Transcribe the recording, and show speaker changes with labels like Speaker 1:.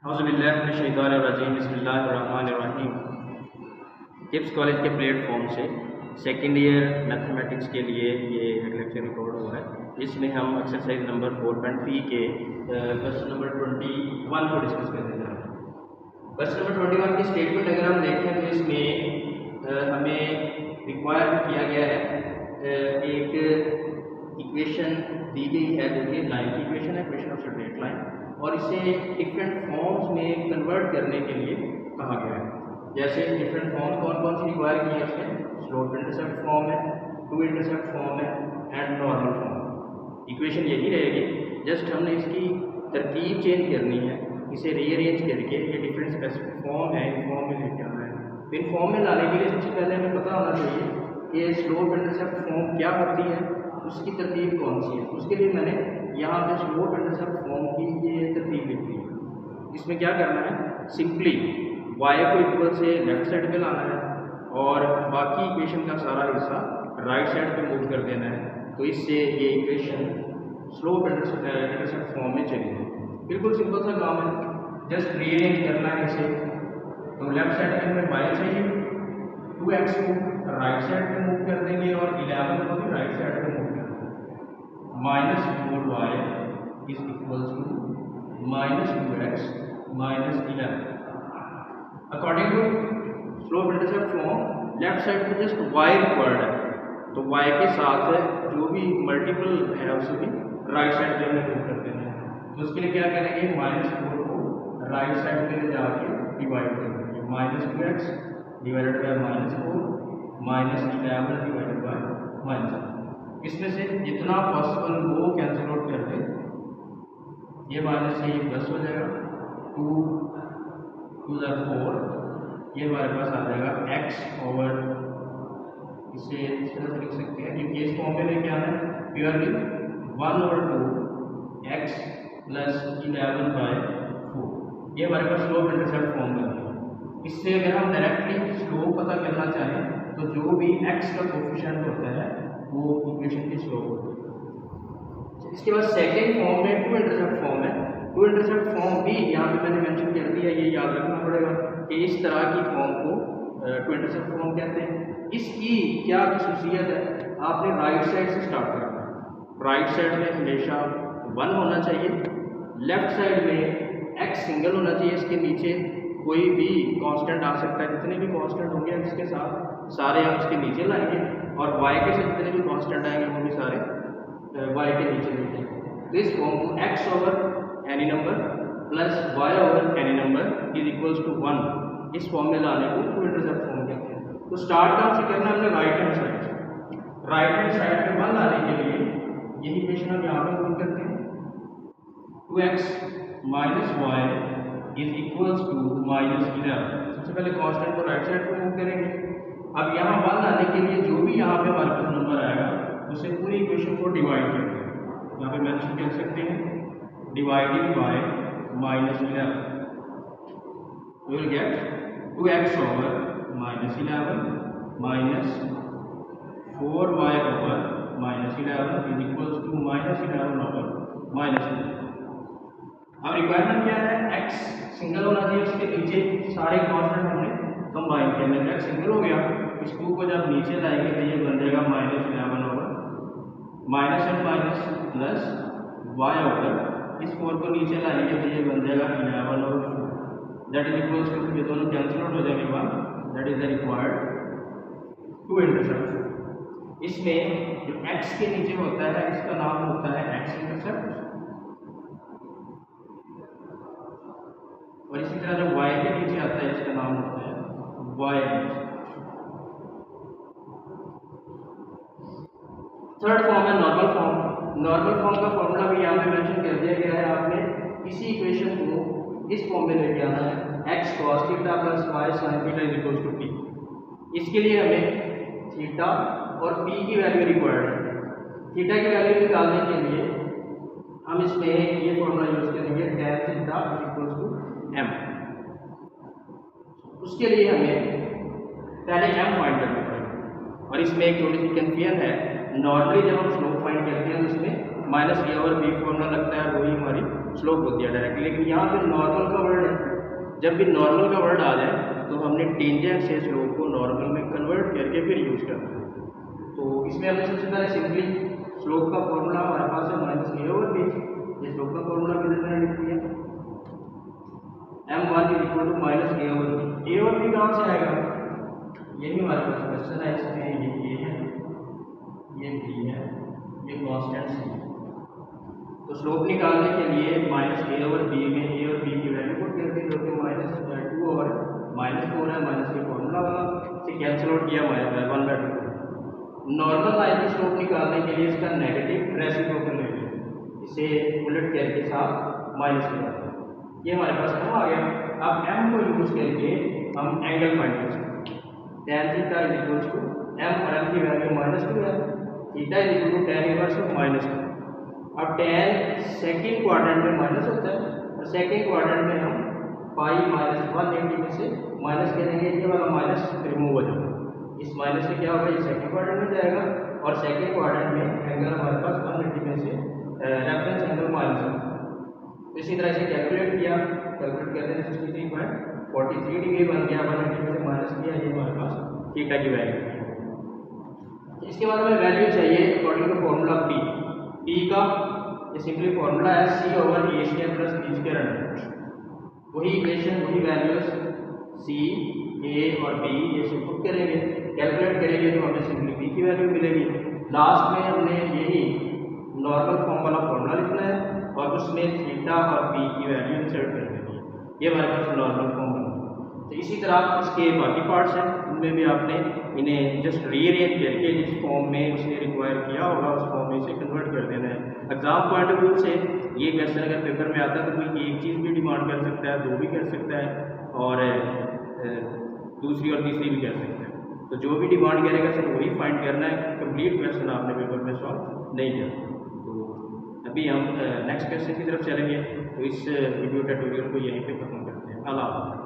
Speaker 1: बिस्मिल्लाहिर्रहमानिर्रहीम। Tips college के platform से सेकेंड ईयर मैथमेटिक्स के लिए ये एक लेक्चर रिकॉर्ड हुआ है। इसमें हम एक्सरसाइज नंबर 4.3 के क्वेश्चन नंबर 21 को डिस्कस करने जा रहे हैं। क्वेश्चन नंबर 21 की स्टेटमेंट अगर हम देखें तो इसमें हमें रिक्वायर किया गया है एक इक्वेशन दी गई है जो कि लाइन की इक्वेशन है, इक्वेशन ऑफ स्ट्रेट लाइन, और इसे डिफरेंट फॉर्म्स में कन्वर्ट करने के लिए कहा गया है। जैसे डिफरेंट फॉर्म्स कौन कौन सी रिक्वायर की है उसमें स्लोप इंटरसेप्ट फॉर्म है, टू इंटरसेप्ट फॉर्म है एंड नॉर्मल फॉर्म। इक्वेशन यही रहेगी, जस्ट हमने इसकी तरकीब चेंज करनी है, इसे रीअरेंज करके ये डिफरेंट स्पेसिफिक फॉर्म है, इन फॉर्म में लेके आना है। तो इन फॉर्म में लाने के लिए सबसे पहले हमें पता होना चाहिए कि स्लोप इंटरसेप्ट फॉर्म क्या होती है, उसकी तरतीब कौन सी है। उसके लिए मैंने यहाँ पे स्लोप इंटरसेप्ट फॉर्म की ये तरतीब लिख दी है। इसमें क्या करना है, सिंपली y को इक्वल से लेफ्ट साइड पे लाना है और बाकी इक्वेशन का सारा हिस्सा राइट साइड पे मूव कर देना है। तो इससे ये इक्वेशन स्लोप इंटरसेप्ट फॉर्म में चली जाए। बिल्कुल सिंपल सा काम है, जस्ट रीअरेंज करना है इसे। तो लेफ्ट साइड पे हमें y चाहिए, 2x को राइट साइड पे मूव कर देंगे और 11 को भी राइट साइड पे मूव कर देंगे। -4y is equals to -2x -11। According to slope intercept form left side पे जस्ट y रिक्वायर्ड है, तो y के साथ जो भी मल्टीपल है उसे भी राइट साइड पे मूव कर देना है। तो उसके लिए क्या करेंगे, -4 को राइट साइड पे ले जाके डिवाइड कर देंगे। -2x divided by -4 -11 divided by -1। इसमें से जितना पॉसिबल वो कैंसिल आउट कर दे, ये माइनस से ये प्लस हो जाएगा, 2 2 4, ये हमारे पास आ जाएगा x ओवर, इसे इस तरह से लिख सकते हैं क्योंकि इस फॉर्म में लेके आना है प्योरली 1/2 x प्लस 11/4। ये हमारे पास स्लोप इंटरसेप्ट फॉर्म बन गया। इससे अगर हम डायरेक्टली स्लोप पता करना चाहें तो जो भी x का कोफिशिएंट होता है वो इक्वेशन की स्लोप होती है। इसके बाद सेकेंड फॉर्म में टू इंटरसेप्ट फॉर्म है। टू इंटरसेप्ट फॉर्म भी यहाँ पे मैंने मेंशन कर दिया, ये याद रखना पड़ेगा कि इस तरह की फॉर्म को टू इंटरसेप्ट फॉर्म कहते हैं। इसकी क्या खसूसियत है, आपने राइट साइड से स्टार्ट करना है। राइट साइड में हमेशा 1 होना चाहिए, लेफ्ट साइड में x सिंगल होना चाहिए, इसके नीचे कोई भी कांस्टेंट आ सकता है। जितने भी कांस्टेंट होंगे इसके साथ सारे हम इसके नीचे लाएंगे और y के साथ जितने भी कांस्टेंट आएंगे वो भी सारे y के नीचे लेंगे। तो इस फॉर्म को x over any number plus y over any number is equals to 1, इस फॉर्म में लाने को टू इंटरसेप्ट फॉर्म कहते हैं। तो स्टार्ट कहाँ से करना है, हमने राइट हैंड साइड से। राइट हैंड साइड पे 1 लाने के लिए यही इक्वेशन हम यहाँ पे मूव करते हैं, 2x minus y is equals to -11। सबसे पहले कांस्टेंट को राइट साइड पे मूव करेंगे। अब यहाँ 1 लाने के लिए जो भी यहाँ पे हमारे पास नंबर आएगा उसे पूरी इक्वेशन को डिवाइड करेंगे। यहाँ पे मेंशन कर सकते हैं dividing by -11, we will get 2x over -11 minus 4y over -11 is equals to -11 over -11। अब रिक्वायरमेंट क्या है, x सिंगल होना चाहिए, उसके नीचे सारे कांस्टेंट हमने कंबाइन करने हैं। x सिंगल हो गया, इस 2 को जब नीचे लाएंगे तो ये बन जाएगा -11 over minus and minus plus y over, इस 4 को नीचे लाएंगे तो ये बन जाएगा 11 over 4, that is equals to, ये दोनों कैंसिल आउट हो जाएंगे बाद, that is the required to intercept. इसमें जो x के नीचे होता है इसका नाम होता है x इंटरसेप्ट, और इसी तरह जो y के नीचे आता है इसका नाम होता है y इंटरसेप्ट। थर्ड फॉर्म है नॉर्मल फॉर्म। नॉर्मल फॉर्म का फॉर्मूला भी यहाँ पे मेंशन कर दिया गया है। आपने इसी इक्वेशन को इस फॉर्म में लेके आना है, x cos θ plus y sin θ is equal to p। इसके लिए हमें थीटा और p की वैल्यू रिक्वायर्ड है। थीटा की वैल्यू निकालने के लिए हम इसमें ये फॉर्मूला यूज करेंगे, tan θ is equal to m। उसके लिए हमें पहले m फाइंड करना पड़ेगा, और इसमें एक छोटी सी कंफ्यूजन है। नॉर्मली जब हम स्लोप फाइंड करते हैं तो इसमें -a और b फॉर्मूला लगता है, वही हमारी स्लोप होती है डायरेक्टली, लेकिन यहाँ पे नॉर्मल का वर्ड है जब भी नॉर्मल का वर्ड आ जाए तो हमने टेंजेंट से स्लोप को नॉर्मल में कन्वर्ट करके फिर यूज़ करना है। तो इसमें हमने सबसे पहले सिंपली स्लोप का फॉर्मूला हमारे पास है -a/b। ये स्लोप का फॉर्मूला किधर मैंने लिख दिया, m1 = -a/b। a/b कहाँ से आएगा, यही हमारे पास क्वेश्चन है। इसमें ये a है, ये b है, ये कांस्टेंट c है। तो स्लोप निकालने के लिए -a/b में a और b की वैल्यू पुट करके जो कि -2 और -4 है, माइनस के फॉर्मूला वाला से कैंसिल आउट किया, -1/2। नॉर्मल लाइन की स्लोप निकालने के लिए इसका नेगेटिव रेसिप्रोकल ले लें, इसे उलट करके साथ माइनस कर दें। ये हमारे पास m आ गया। अब m को यूज करके हम एंगल फाइंड कर सकते हैं। tan θ = m और m की वैल्यू -2 है, θ = tan इनवर्स ऑफ -2। अब tan सेकंड क्वाड्रेंट में माइनस होता है और सेकंड क्वाड्रेंट में हम पाई -180 में से माइनस करेंगे, ये वाला माइनस रिमूव हो जाएगा। इस माइनस से क्या होगा, ये सेकंड क्वाड्रेंट में जाएगा और सेकंड क्वाड्रेंट में एंगल हमारे पास 180 में से रेफरेंस एंगल माइनस होगा। तो इसी तरह से कैलकुलेट किया, कैलकुलेट करते हैं 63.43 डिग्री बन गया, 180 में से माइनस किया, ये हमारे पास थीटा की वैल्यू है। इसके बाद हमें वैल्यू चाहिए अकॉर्डिंग टू फॉर्मूला p का। ये सिंपली फॉर्मूला है c/a²+b²। वही इक्वेशन, वही वैल्यूज c, a और b ये सब पुट करेंगे, कैलकुलेट करेंगे तो हमें सिंपली b की वैल्यू मिलेगी। लास्ट में हमने यही नॉर्मल फॉर्म वाला फॉर्मूला लिखना है और उसमें थीटा और b की वैल्यू इंसर्ट कर देनी है। ये हमारे पास नॉर्मल फॉर्म बना। तो इसी तरह इसके बाकी पार्ट्स हैं, उनमें भी आपने इन्हें जस्ट रीअरेंज करके जिस फॉर्म में उसने रिक्वायर किया होगा उस फॉर्म में इसे कन्वर्ट कर देना है। एग्जाम पॉइंट ऑफ व्यू से ये क्वेश्चन अगर पेपर में आता है तो कोई एक चीज़ भी डिमांड कर सकता है, 2 भी कर सकता है और दूसरी और तीसरी भी कर सकता है। तो जो भी डिमांड करेगा सर वही फाइंड करना है, कंप्लीट क्वेश्चन आपने पेपर में सॉल्व नहीं किया। तो अभी हम नेक्स्ट क्वेश्चन की तरफ चलेंगे। तो इस वीडियो ट्यूटोरियल को यहीं पे खत्म करते हैं। अल्लाह हाफ़िज़।